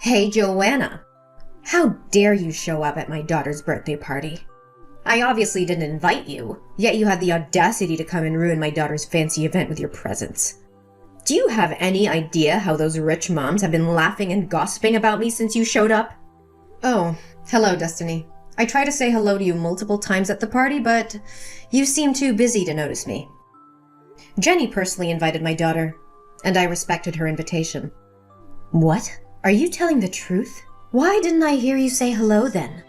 Hey, Joanna. How dare you show up at my daughter's birthday party? I obviously didn't invite you, yet you had the audacity to come and ruin my daughter's fancy event with your presence. Do you have any idea how those rich moms have been laughing and gossiping about me since you showed up? Oh, hello, Destiny. I tried to say hello to you multiple times at the party, but you seem too busy to notice me. Jenny personally invited my daughter, and I respected her invitation. What? Are you telling the truth? Why didn't I hear you say hello then?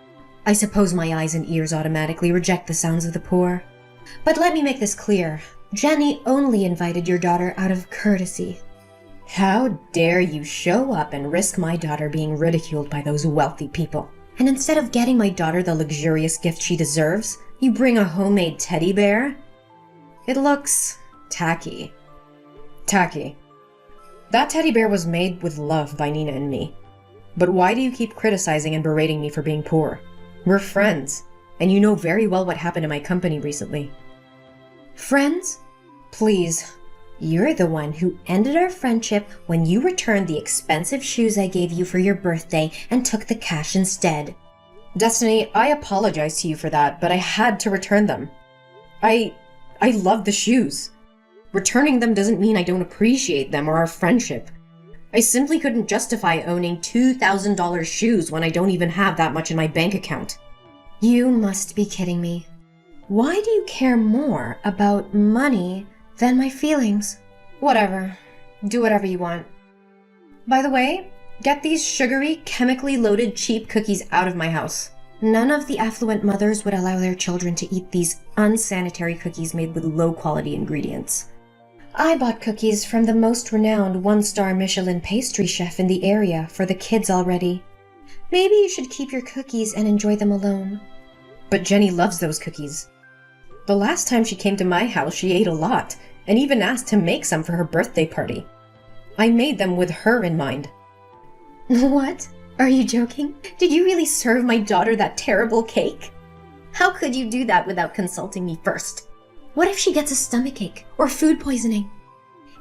I suppose my eyes and ears automatically reject the sounds of the poor. But let me make this clear. Jenny only invited your daughter out of courtesy. How dare you show up and risk my daughter being ridiculed by those wealthy people? And instead of getting my daughter the luxurious gift she deserves, you bring a homemade teddy bear? It looks tacky. Tacky. That teddy bear was made with love by Nina and me. But why do you keep criticizing and berating me for being poor? We're friends, and you know very well what happened in my company recently. Friends? Please. You're the one who ended our friendship when you returned the expensive shoes I gave you for your birthday and took the cash instead. Destiny, I apologize to you for that, but I had to return them. I love the shoes. Returning them doesn't mean I don't appreciate them or our friendship. I simply couldn't justify owning $2,000 shoes when I don't even have that much in my bank account. You must be kidding me. Why do you care more about money than my feelings? Whatever. Do whatever you want. By the way, get these sugary, chemically loaded cheap cookies out of my house. None of the affluent mothers would allow their children to eat these unsanitary cookies made with low-quality ingredients. I bought cookies from the most renowned one-star Michelin pastry chef in the area for the kids already. Maybe you should keep your cookies and enjoy them alone. But Jenny loves those cookies. The last time she came to my house, she ate a lot, and even asked to make some for her birthday party. I made them with her in mind. What? Are you joking? Did you really serve my daughter that terrible cake? How could you do that without consulting me first? What if she gets a stomachache or food poisoning?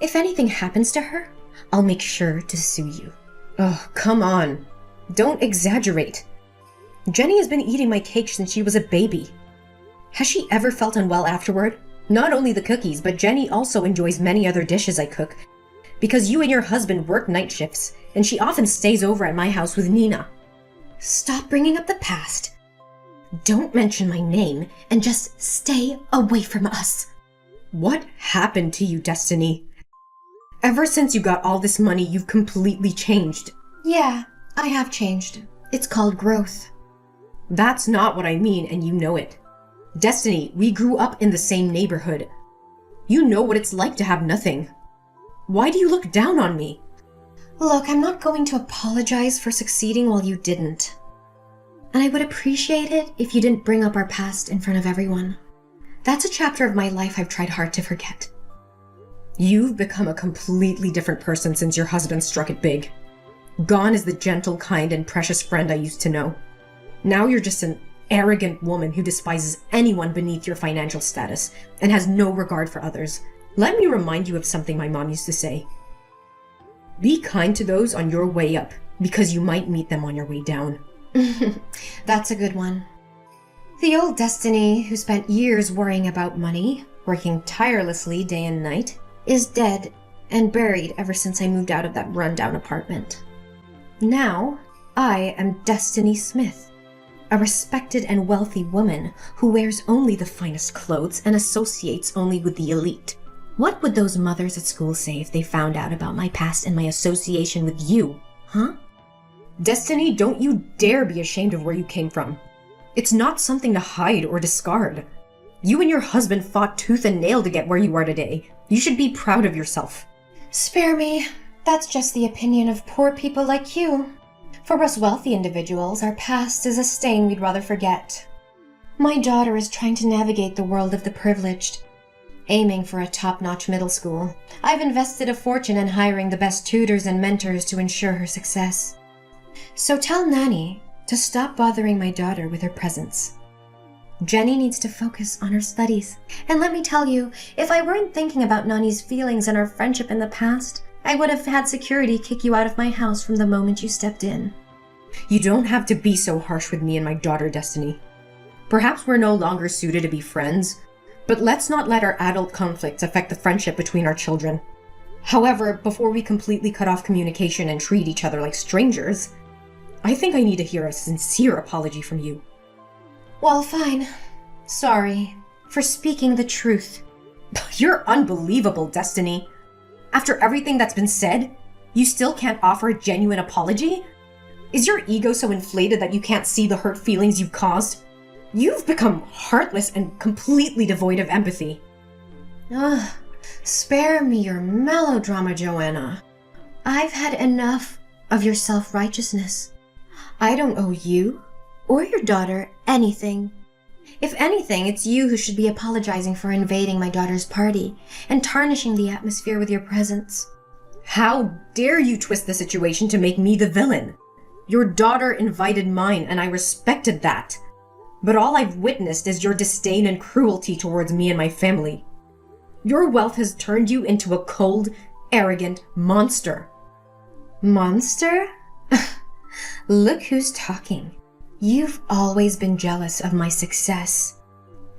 If anything happens to her, I'll make sure to sue you. Oh, come on. Don't exaggerate. Jenny has been eating my cake since she was a baby. Has she ever felt unwell afterward? Not only the cookies, but Jenny also enjoys many other dishes I cook. Because you and your husband work night shifts, and she often stays over at my house with Nina. Stop bringing up the past. Don't mention my name, and just stay away from us. What happened to you, Destiny? Ever since you got all this money, you've completely changed. Yeah, I have changed. It's called growth. That's not what I mean, and you know it. Destiny, we grew up in the same neighborhood. You know what it's like to have nothing. Why do you look down on me? Look, I'm not going to apologize for succeeding while you didn't. And I would appreciate it if you didn't bring up our past in front of everyone. That's a chapter of my life I've tried hard to forget. You've become a completely different person since your husband struck it big. Gone is the gentle, kind, and precious friend I used to know. Now you're just an arrogant woman who despises anyone beneath your financial status and has no regard for others. Let me remind you of something my mom used to say. Be kind to those on your way up, because you might meet them on your way down. That's a good one. The old Destiny, who spent years worrying about money, working tirelessly day and night, is dead and buried ever since I moved out of that rundown apartment. Now, I am Destiny Smith, a respected and wealthy woman who wears only the finest clothes and associates only with the elite. What would those mothers at school say if they found out about my past and my association with you, huh? Destiny, don't you dare be ashamed of where you came from. It's not something to hide or discard. You and your husband fought tooth and nail to get where you are today. You should be proud of yourself. Spare me. That's just the opinion of poor people like you. For us wealthy individuals, our past is a stain we'd rather forget. My daughter is trying to navigate the world of the privileged, aiming for a top-notch middle school. I've invested a fortune in hiring the best tutors and mentors to ensure her success. So tell Nanny to stop bothering my daughter with her presence. Jenny needs to focus on her studies. And let me tell you, if I weren't thinking about Nani's feelings and our friendship in the past, I would have had security kick you out of my house from the moment you stepped in. You don't have to be so harsh with me and my daughter, Destiny. Perhaps we're no longer suited to be friends, but let's not let our adult conflicts affect the friendship between our children. However, before we completely cut off communication and treat each other like strangers, I think I need to hear a sincere apology from you. Well, fine. Sorry for speaking the truth. You're unbelievable, Destiny. After everything that's been said, you still can't offer a genuine apology? Is your ego so inflated that you can't see the hurt feelings you've caused? You've become heartless and completely devoid of empathy. Ugh, spare me your melodrama, Joanna. I've had enough of your self-righteousness. I don't owe you or your daughter anything. If anything, it's you who should be apologizing for invading my daughter's party and tarnishing the atmosphere with your presence. How dare you twist the situation to make me the villain? Your daughter invited mine, and I respected that. But all I've witnessed is your disdain and cruelty towards me and my family. Your wealth has turned you into a cold, arrogant monster. Monster? Look who's talking. You've always been jealous of my success,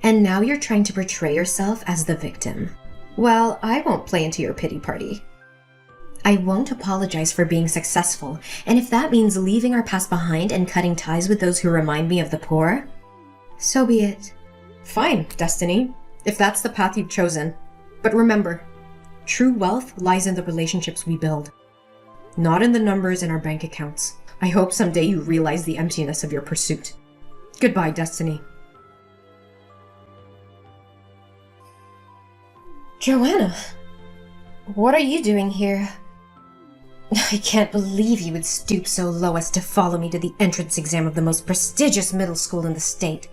and now you're trying to portray yourself as the victim. Well, I won't play into your pity party. I won't apologize for being successful, and if that means leaving our past behind and cutting ties with those who remind me of the poor, so be it. Fine, Destiny, if that's the path you've chosen. But remember, true wealth lies in the relationships we build, not in the numbers in our bank accounts. I hope someday you realize the emptiness of your pursuit. Goodbye, Destiny. Joanna, what are you doing here? I can't believe you would stoop so low as to follow me to the entrance exam of the most prestigious middle school in the state.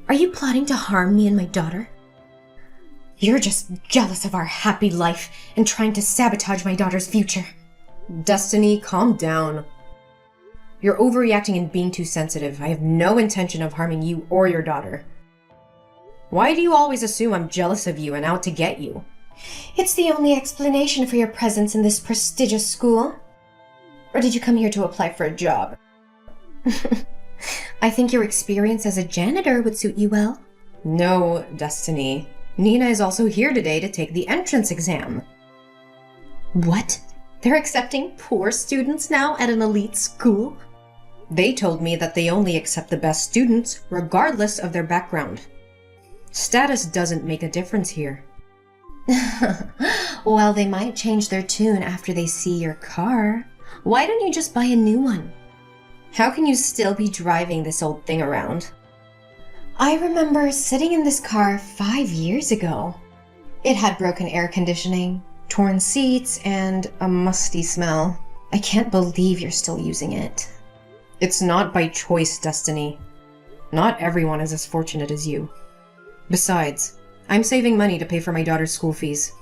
Are you plotting to harm me and my daughter? You're just jealous of our happy life and trying to sabotage my daughter's future. Destiny, calm down. You're overreacting and being too sensitive. I have no intention of harming you or your daughter. Why do you always assume I'm jealous of you and out to get you? It's the only explanation for your presence in this prestigious school. Or did you come here to apply for a job? I think your experience as a janitor would suit you well. No, Destiny. Nina is also here today to take the entrance exam. What? They're accepting poor students now at an elite school? They told me that they only accept the best students, regardless of their background. Status doesn't make a difference here. Well, they might change their tune after they see your car. Why don't you just buy a new one? How can you still be driving this old thing around? I remember sitting in this car 5 years ago. It had broken air conditioning, torn seats, and a musty smell. I can't believe you're still using it. It's not by choice, Destiny. Not everyone is as fortunate as you. Besides, I'm saving money to pay for my daughter's school fees.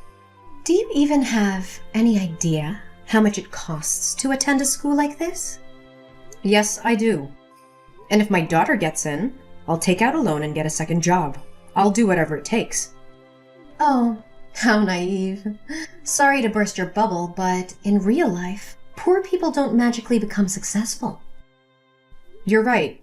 Do you even have any idea how much it costs to attend a school like this? Yes, I do. And if my daughter gets in, I'll take out a loan and get a second job. I'll do whatever it takes. Oh, how naive. Sorry to burst your bubble, but in real life, poor people don't magically become successful. You're right.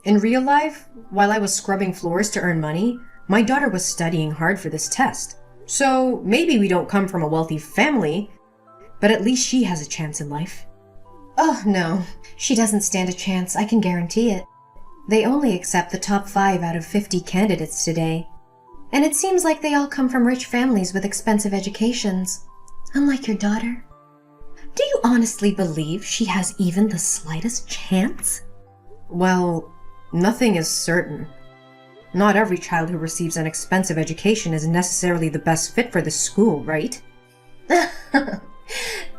In real life, while I was scrubbing floors to earn money, my daughter was studying hard for this test. So maybe we don't come from a wealthy family, but at least she has a chance in life. Oh, no. She doesn't stand a chance, I can guarantee it. They only accept the top 5 out of 50 candidates today. And it seems like they all come from rich families with expensive educations, unlike your daughter. Do you honestly believe she has even the slightest chance? Well, nothing is certain. Not every child who receives an expensive education is necessarily the best fit for this school, right?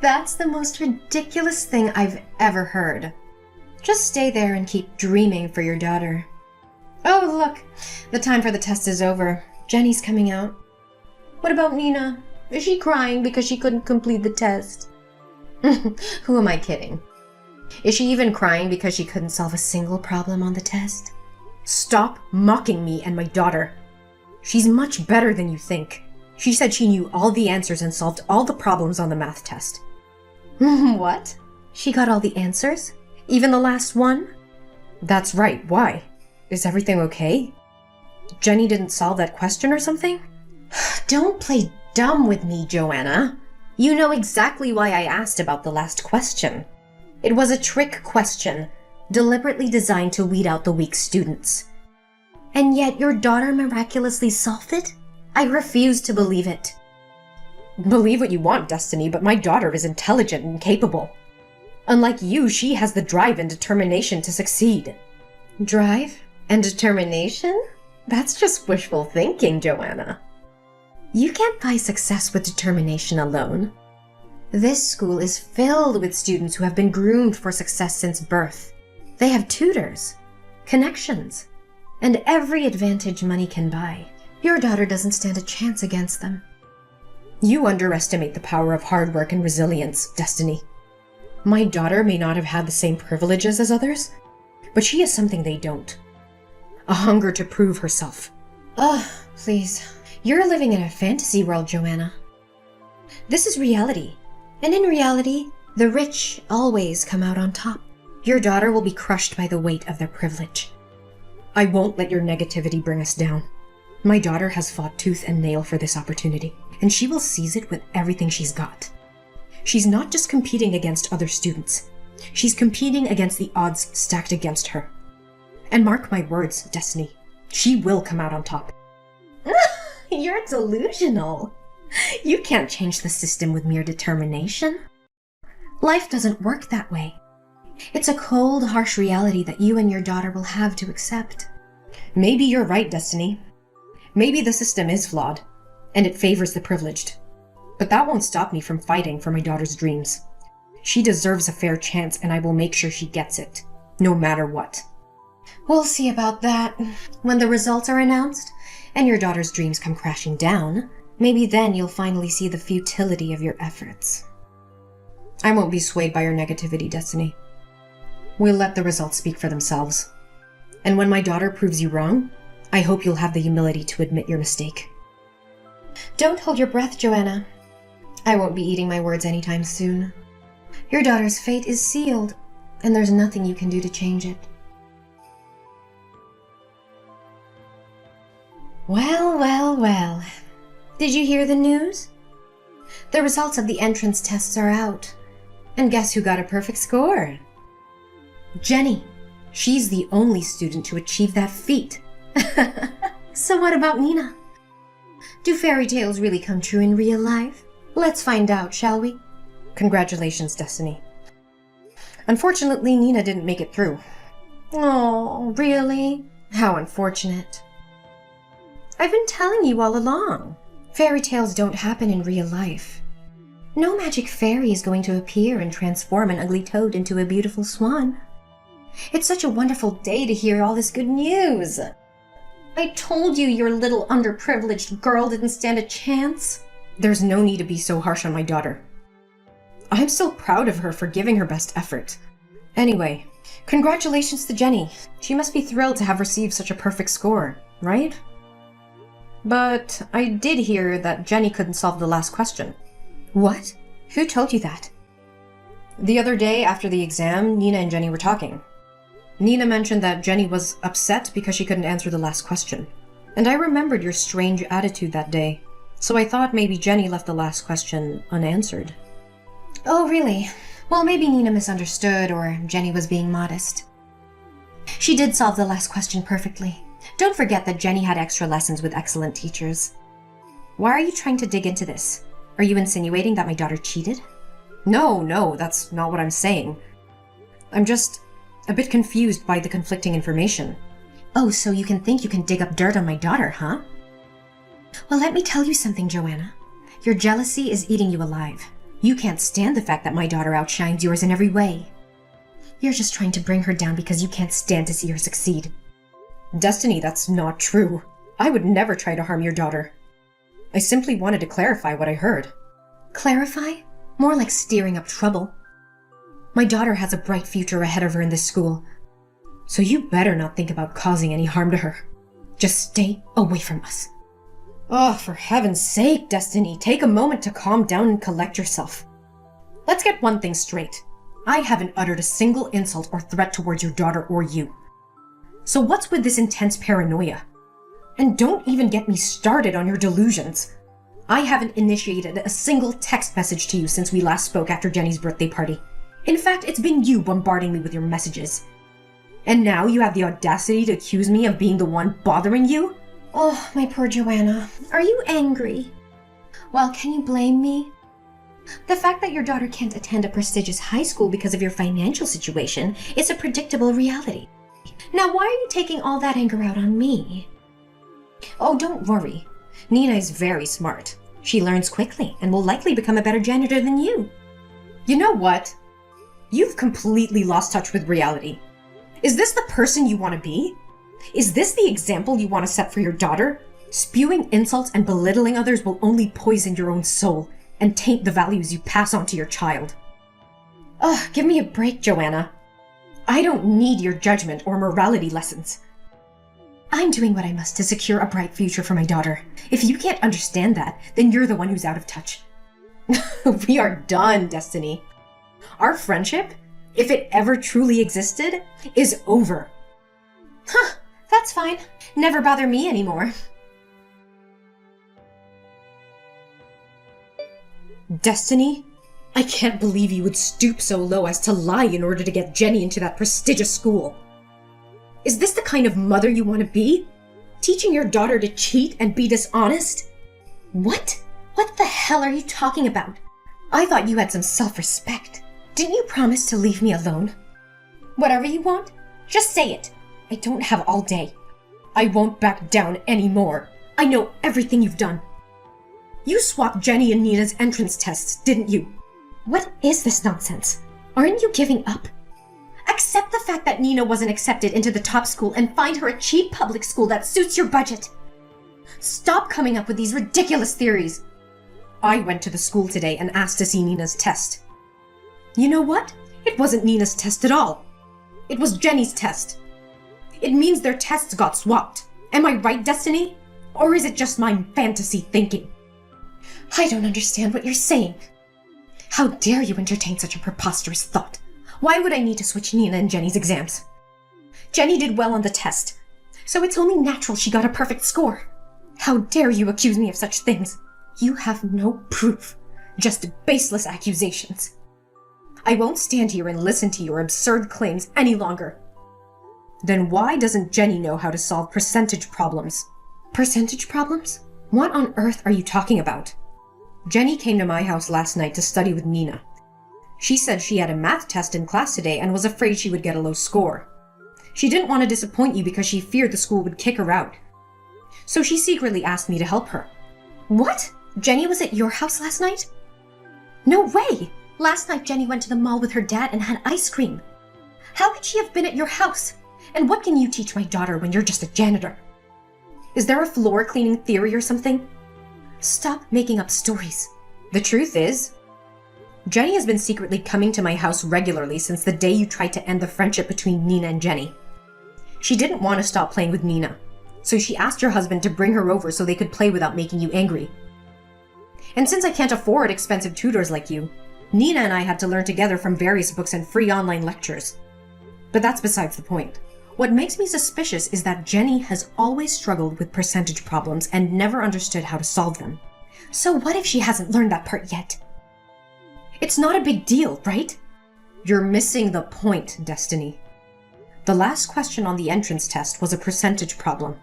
That's the most ridiculous thing I've ever heard. Just stay there and keep dreaming for your daughter. Oh, look, the time for the test is over. Jenny's coming out. What about Nina? Is she crying because she couldn't complete the test? Who am I kidding? Is she even crying because she couldn't solve a single problem on the test? Stop mocking me and my daughter. She's much better than you think. She said she knew all the answers and solved all the problems on the math test. What? She got all the answers? Even the last one? That's right. Why? Is everything okay? Jenny didn't solve that question or something? Don't play dumb with me, Joanna. You know exactly why I asked about the last question. It was a trick question, deliberately designed to weed out the weak students. And yet your daughter miraculously solved it? I refuse to believe it. Believe what you want, Destiny, but my daughter is intelligent and capable. Unlike you, she has the drive and determination to succeed. Drive and determination? That's just wishful thinking, Joanna. You can't buy success with determination alone. This school is filled with students who have been groomed for success since birth. They have tutors, connections, and every advantage money can buy. Your daughter doesn't stand a chance against them. You underestimate the power of hard work and resilience, Destiny. My daughter may not have had the same privileges as others, but she has something they don't. A hunger to prove herself. Ugh, please. You're living in a fantasy world, Joanna. This is reality. And in reality, the rich always come out on top. Your daughter will be crushed by the weight of their privilege. I won't let your negativity bring us down. My daughter has fought tooth and nail for this opportunity, and she will seize it with everything she's got. She's not just competing against other students. She's competing against the odds stacked against her. And mark my words, Destiny, she will come out on top. You're delusional. You can't change the system with mere determination. Life doesn't work that way. It's a cold, harsh reality that you and your daughter will have to accept. Maybe you're right, Destiny. Maybe the system is flawed, and it favors the privileged. But that won't stop me from fighting for my daughter's dreams. She deserves a fair chance, and I will make sure she gets it, no matter what. We'll see about that. When the results are announced, and your daughter's dreams come crashing down, maybe then you'll finally see the futility of your efforts. I won't be swayed by your negativity, Destiny. We'll let the results speak for themselves. And when my daughter proves you wrong, I hope you'll have the humility to admit your mistake. Don't hold your breath, Joanna. I won't be eating my words anytime soon. Your daughter's fate is sealed, and there's nothing you can do to change it. Well, well, well. Did you hear the news? The results of the entrance tests are out. And guess who got a perfect score? Jenny. She's the only student to achieve that feat. So what about Nina? Do fairy tales really come true in real life? Let's find out, shall we? Congratulations, Destiny. Unfortunately, Nina didn't make it through. Oh, really? How unfortunate. I've been telling you all along. Fairy tales don't happen in real life. No magic fairy is going to appear and transform an ugly toad into a beautiful swan. It's such a wonderful day to hear all this good news. I told you your little underprivileged girl didn't stand a chance. There's no need to be so harsh on my daughter. I'm so proud of her for giving her best effort. Anyway, congratulations to Jenny. She must be thrilled to have received such a perfect score, right? But I did hear that Jenny couldn't solve the last question. What? Who told you that? The other day after the exam, Nina and Jenny were talking. Nina mentioned that Jenny was upset because she couldn't answer the last question. And I remembered your strange attitude that day, so I thought maybe Jenny left the last question unanswered. Oh, really? Well, maybe Nina misunderstood, or Jenny was being modest. She did solve the last question perfectly. Don't forget that Jenny had extra lessons with excellent teachers. Why are you trying to dig into this? Are you insinuating that my daughter cheated? No, that's not what I'm saying. I'm just a bit confused by the conflicting information. Oh, so you think you can dig up dirt on my daughter, huh? Well, let me tell you something, Joanna. Your jealousy is eating you alive. You can't stand the fact that my daughter outshines yours in every way. You're just trying to bring her down because you can't stand to see her succeed. Destiny, that's not true. I would never try to harm your daughter. I simply wanted to clarify what I heard. Clarify? More like stirring up trouble. My daughter has a bright future ahead of her in this school, so you better not think about causing any harm to her. Just stay away from us. Oh, for heaven's sake, Destiny, take a moment to calm down and collect yourself. Let's get one thing straight. I haven't uttered a single insult or threat towards your daughter or you. So what's with this intense paranoia? And don't even get me started on your delusions. I haven't initiated a single text message to you since we last spoke after Jenny's birthday party. In fact, it's been you bombarding me with your messages. And now you have the audacity to accuse me of being the one bothering you? Oh, my poor Joanna. Are you angry? Well, can you blame me? The fact that your daughter can't attend a prestigious high school because of your financial situation is a predictable reality. Now, why are you taking all that anger out on me? Oh, don't worry. Nina is very smart. She learns quickly and will likely become a better janitor than you. You know what? You've completely lost touch with reality. Is this the person you want to be? Is this the example you want to set for your daughter? Spewing insults and belittling others will only poison your own soul and taint the values you pass on to your child. Ugh, give me a break, Joanna. I don't need your judgment or morality lessons. I'm doing what I must to secure a bright future for my daughter. If you can't understand that, then you're the one who's out of touch. We are done, Destiny. Our friendship, if it ever truly existed, is over. Huh, that's fine. Never bother me anymore. Destiny? I can't believe you would stoop so low as to lie in order to get Jenny into that prestigious school. Is this the kind of mother you want to be? Teaching your daughter to cheat and be dishonest? What? What the hell are you talking about? I thought you had some self-respect. Didn't you promise to leave me alone? Whatever you want, just say it. I don't have all day. I won't back down anymore. I know everything you've done. You swapped Jenny and Nina's entrance tests, didn't you? What is this nonsense? Aren't you giving up? Accept the fact that Nina wasn't accepted into the top school and find her a cheap public school that suits your budget. Stop coming up with these ridiculous theories. I went to the school today and asked to see Nina's test. You know what? It wasn't Nina's test at all. It was Jenny's test. It means their tests got swapped. Am I right, Destiny? Or is it just my fantasy thinking? I don't understand what you're saying. How dare you entertain such a preposterous thought? Why would I need to switch Nina and Jenny's exams? Jenny did well on the test, so it's only natural she got a perfect score. How dare you accuse me of such things? You have no proof, just baseless accusations. I won't stand here and listen to your absurd claims any longer. Then why doesn't Jenny know how to solve percentage problems? Percentage problems? What on earth are you talking about? Jenny came to my house last night to study with Nina. She said she had a math test in class today and was afraid she would get a low score. She didn't want to disappoint you because she feared the school would kick her out. So she secretly asked me to help her. What? Jenny was at your house last night? No way! Last night Jenny went to the mall with her dad and had ice cream. How could she have been at your house? And what can you teach my daughter when you're just a janitor? Is there a floor cleaning theory or something? Stop making up stories. The truth is, Jenny has been secretly coming to my house regularly since the day you tried to end the friendship between Nina and Jenny. She didn't want to stop playing with Nina, so she asked your husband to bring her over so they could play without making you angry. And since I can't afford expensive tutors like you, Nina and I had to learn together from various books and free online lectures. But that's besides the point. What makes me suspicious is that Jenny has always struggled with percentage problems and never understood how to solve them. So what if she hasn't learned that part yet? It's not a big deal, right? You're missing the point, Destiny. The last question on the entrance test was a percentage problem.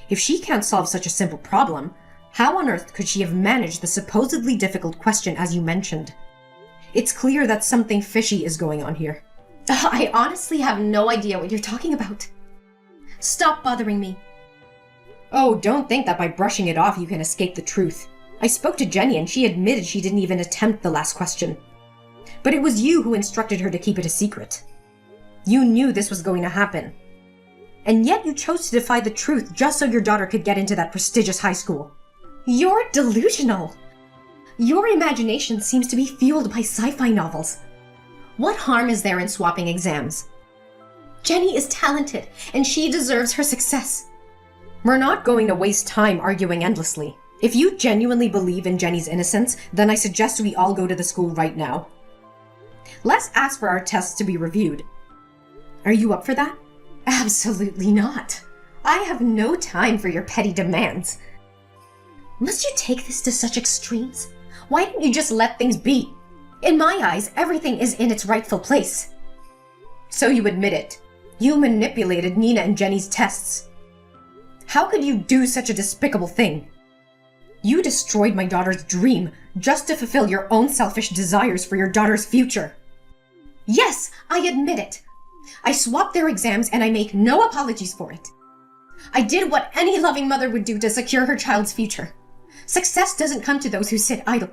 If she can't solve such a simple problem, how on earth could she have managed the supposedly difficult question as you mentioned? It's clear that something fishy is going on here. I honestly have no idea what you're talking about. Stop bothering me. Oh, don't think that by brushing it off you can escape the truth. I spoke to Jenny and she admitted she didn't even attempt the last question. But it was you who instructed her to keep it a secret. You knew this was going to happen. And yet you chose to defy the truth just so your daughter could get into that prestigious high school. You're delusional. Your imagination seems to be fueled by sci-fi novels. What harm is there in swapping exams? Jenny is talented, and she deserves her success. We're not going to waste time arguing endlessly. If you genuinely believe in Jenny's innocence, then I suggest we all go to the school right now. Let's ask for our tests to be reviewed. Are you up for that? Absolutely not. I have no time for your petty demands. Must you take this to such extremes? Why didn't you just let things be? In my eyes, everything is in its rightful place. So you admit it. You manipulated Nina and Jenny's tests. How could you do such a despicable thing? You destroyed my daughter's dream just to fulfill your own selfish desires for your daughter's future. Yes, I admit it. I swapped their exams and I make no apologies for it. I did what any loving mother would do to secure her child's future. Success doesn't come to those who sit idle.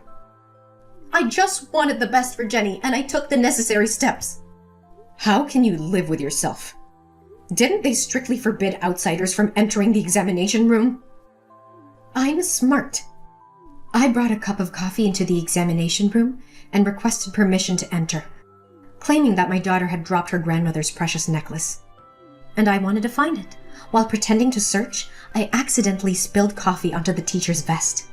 I just wanted the best for Jenny and I took the necessary steps. How can you live with yourself? Didn't they strictly forbid outsiders from entering the examination room? I'm smart. I brought a cup of coffee into the examination room and requested permission to enter, claiming that my daughter had dropped her grandmother's precious necklace. And I wanted to find it. While pretending to search, I accidentally spilled coffee onto the teacher's vest.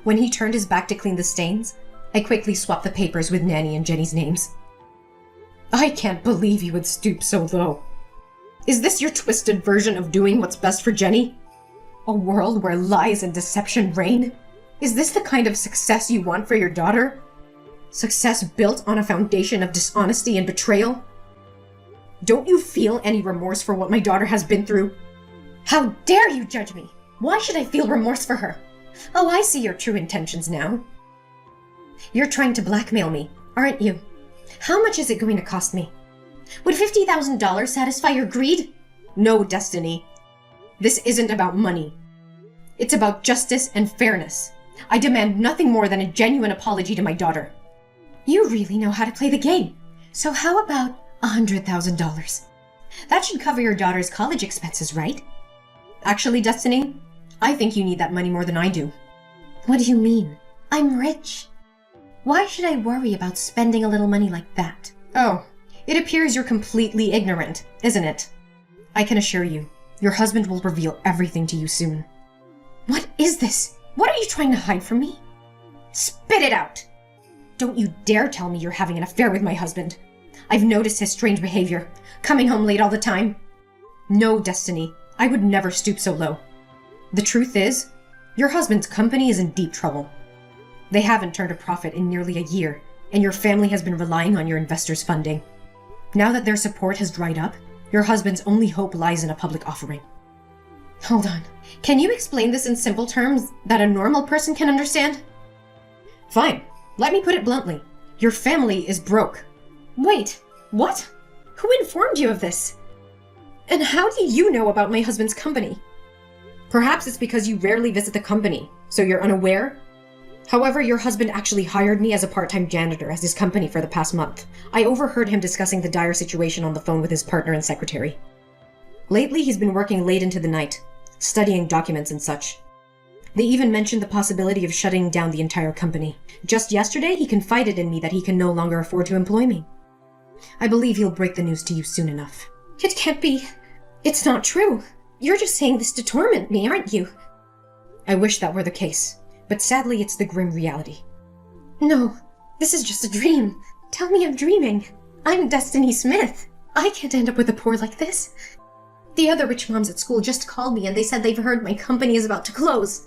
When he turned his back to clean the stains, I quickly swapped the papers with Nanny and Jenny's names. I can't believe you would stoop so low. Is this your twisted version of doing what's best for Jenny? A world where lies and deception reign? Is this the kind of success you want for your daughter? Success built on a foundation of dishonesty and betrayal? Don't you feel any remorse for what my daughter has been through? How dare you judge me? Why should I feel remorse for her? Oh, I see your true intentions now. You're trying to blackmail me, aren't you? How much is it going to cost me? Would $50,000 satisfy your greed? No, Destiny. This isn't about money. It's about justice and fairness. I demand nothing more than a genuine apology to my daughter. You really know how to play the game. So how about $100,000? That should cover your daughter's college expenses, right? Actually, Destiny, I think you need that money more than I do. What do you mean? I'm rich. Why should I worry about spending a little money like that? Oh, it appears you're completely ignorant, isn't it? I can assure you, your husband will reveal everything to you soon. What is this? What are you trying to hide from me? Spit it out! Don't you dare tell me you're having an affair with my husband. I've noticed his strange behavior, coming home late all the time. No, Destiny, I would never stoop so low. The truth is, your husband's company is in deep trouble. They haven't turned a profit in nearly a year, and your family has been relying on your investors' funding. Now that their support has dried up, your husband's only hope lies in a public offering. Hold on. Can you explain this in simple terms that a normal person can understand? Fine. Let me put it bluntly. Your family is broke. Wait, what? Who informed you of this? And how do you know about my husband's company? Perhaps it's because you rarely visit the company, so you're unaware? However, your husband actually hired me as a part-time janitor at his company for the past month. I overheard him discussing the dire situation on the phone with his partner and secretary. Lately, he's been working late into the night, studying documents and such. They even mentioned the possibility of shutting down the entire company. Just yesterday, he confided in me that he can no longer afford to employ me. I believe he'll break the news to you soon enough. It can't be. It's not true. You're just saying this to torment me, aren't you? I wish that were the case, but sadly it's the grim reality. No, this is just a dream. Tell me I'm dreaming. I'm Destiny Smith. I can't end up with a poor like this. The other rich moms at school just called me and they said they've heard my company is about to close.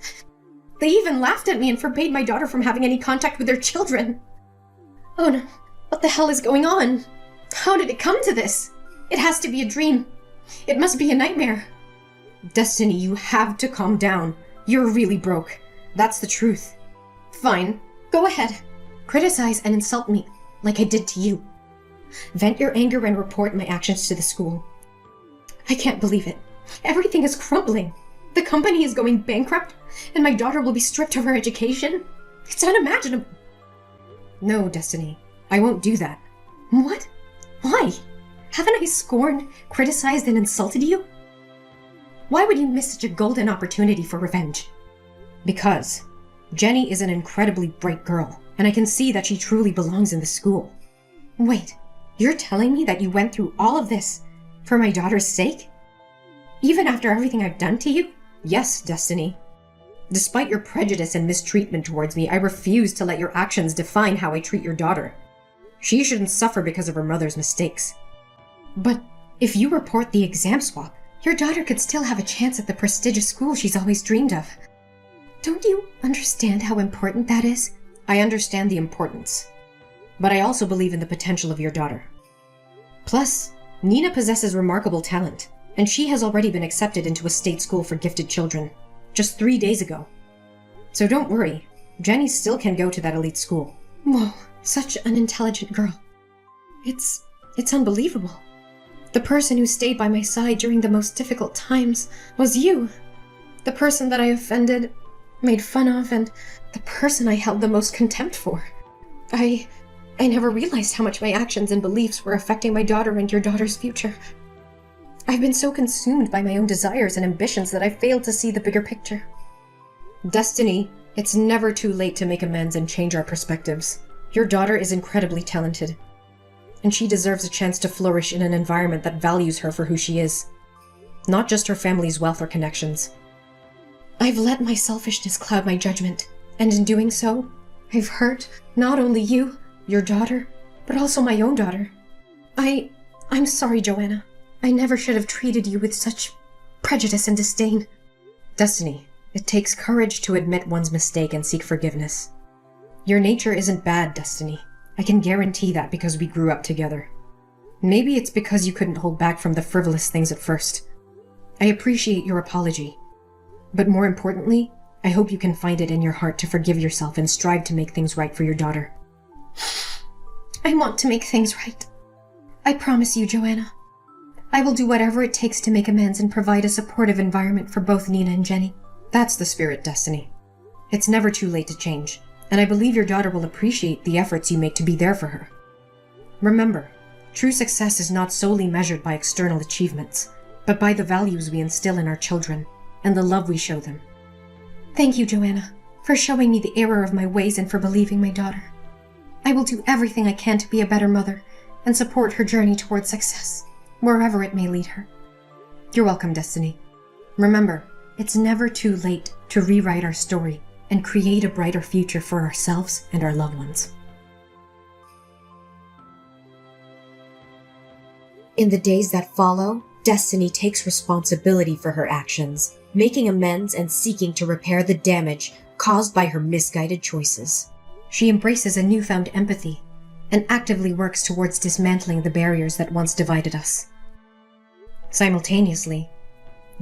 They even laughed at me and forbade my daughter from having any contact with their children. Oh no, what the hell is going on? How did it come to this? It has to be a dream. It must be a nightmare. Destiny, you have to calm down. You're really broke. That's the truth. Fine, go ahead. Criticize and insult me, like I did to you. Vent your anger and report my actions to the school. I can't believe it. Everything is crumbling. The company is going bankrupt, and my daughter will be stripped of her education. It's unimaginable. No, Destiny, I won't do that. What? Why? Haven't I scorned, criticized, and insulted you? Why would you miss such a golden opportunity for revenge? Because Jenny is an incredibly bright girl, and I can see that she truly belongs in the school. Wait, you're telling me that you went through all of this for my daughter's sake? Even after everything I've done to you? Yes, Destiny. Despite your prejudice and mistreatment towards me, I refuse to let your actions define how I treat your daughter. She shouldn't suffer because of her mother's mistakes. But if you report the exam swap, your daughter could still have a chance at the prestigious school she's always dreamed of. Don't you understand how important that is? I understand the importance, but I also believe in the potential of your daughter. Plus, Nina possesses remarkable talent, and she has already been accepted into a state school for gifted children, just 3 days ago. So don't worry, Jenny still can go to that elite school. Whoa, such an intelligent girl. It's unbelievable. The person who stayed by my side during the most difficult times was you. The person that I offended, made fun of, and the person I held the most contempt for. I never realized how much my actions and beliefs were affecting my daughter and your daughter's future. I've been so consumed by my own desires and ambitions that I failed to see the bigger picture. Destiny, it's never too late to make amends and change our perspectives. Your daughter is incredibly talented, and she deserves a chance to flourish in an environment that values her for who she is, not just her family's wealth or connections. I've let my selfishness cloud my judgment, and in doing so, I've hurt not only you, your daughter, but also my own daughter. I'm sorry, Joanna. I never should have treated you with such prejudice and disdain. Destiny, it takes courage to admit one's mistake and seek forgiveness. Your nature isn't bad, Destiny. I can guarantee that because we grew up together. Maybe it's because you couldn't hold back from the frivolous things at first. I appreciate your apology. But more importantly, I hope you can find it in your heart to forgive yourself and strive to make things right for your daughter. I want to make things right. I promise you, Joanna. I will do whatever it takes to make amends and provide a supportive environment for both Nina and Jenny. That's the spirit, Destiny. It's never too late to change, and I believe your daughter will appreciate the efforts you make to be there for her. Remember, true success is not solely measured by external achievements, but by the values we instill in our children and the love we show them. Thank you, Joanna, for showing me the error of my ways and for believing my daughter. I will do everything I can to be a better mother and support her journey towards success, wherever it may lead her. You're welcome, Destiny. Remember, it's never too late to rewrite our story and create a brighter future for ourselves and our loved ones. In the days that follow, Destiny takes responsibility for her actions, making amends and seeking to repair the damage caused by her misguided choices. She embraces a newfound empathy and actively works towards dismantling the barriers that once divided us. Simultaneously,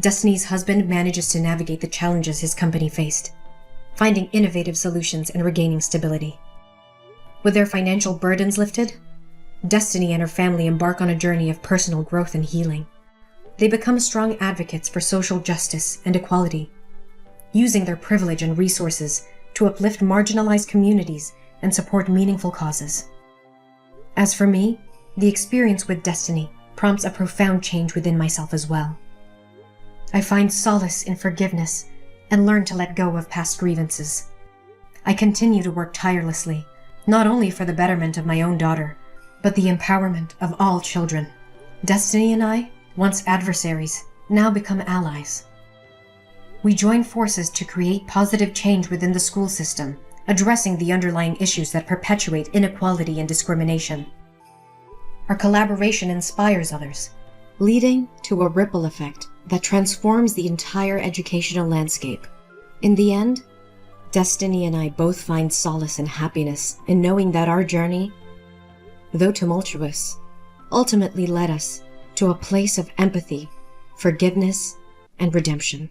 Destiny's husband manages to navigate the challenges his company faced, finding innovative solutions and regaining stability. With their financial burdens lifted, Destiny and her family embark on a journey of personal growth and healing. They become strong advocates for social justice and equality, using their privilege and resources to uplift marginalized communities and support meaningful causes. As for me, the experience with Destiny prompts a profound change within myself as well. I find solace in forgiveness and learn to let go of past grievances. I continue to work tirelessly, not only for the betterment of my own daughter, but the empowerment of all children. Destiny and I, once adversaries, now become allies. We join forces to create positive change within the school system, addressing the underlying issues that perpetuate inequality and discrimination. Our collaboration inspires others, leading to a ripple effect that transforms the entire educational landscape. In the end, Destiny and I both find solace and happiness in knowing that our journey, though tumultuous, ultimately led us to a place of empathy, forgiveness, and redemption.